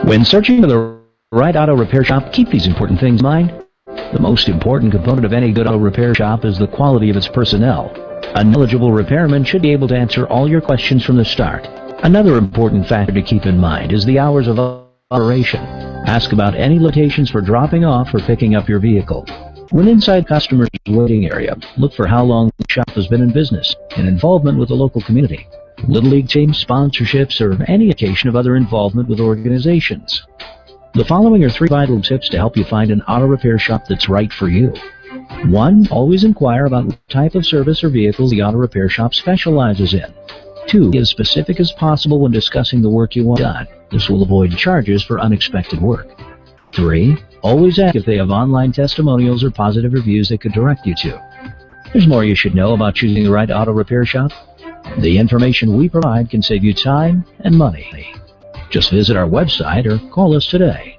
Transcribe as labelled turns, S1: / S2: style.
S1: When searching for the right auto repair shop, keep these important things in mind. The most important component of any good auto repair shop is the quality of its personnel. A knowledgeable repairman should be able to answer all your questions from the start. Another important factor to keep in mind is the hours of operation. Ask about any limitations for dropping off or picking up your vehicle. When inside customers' waiting area, look for how long the shop has been in business and involvement with the local community, Little League teams, sponsorships, or any occasion of other involvement with organizations. The following are 3 vital tips to help you find an auto repair shop that's right for you. 1. Always inquire about what type of service or vehicles the auto repair shop specializes in. 2. Be as specific as possible when discussing the work you want done. This will avoid charges for unexpected work. 3. Always ask if they have online testimonials or positive reviews they could direct you to. There's more you should know about choosing the right auto repair shop. The information we provide can save you time and money. Just visit our website or call us today.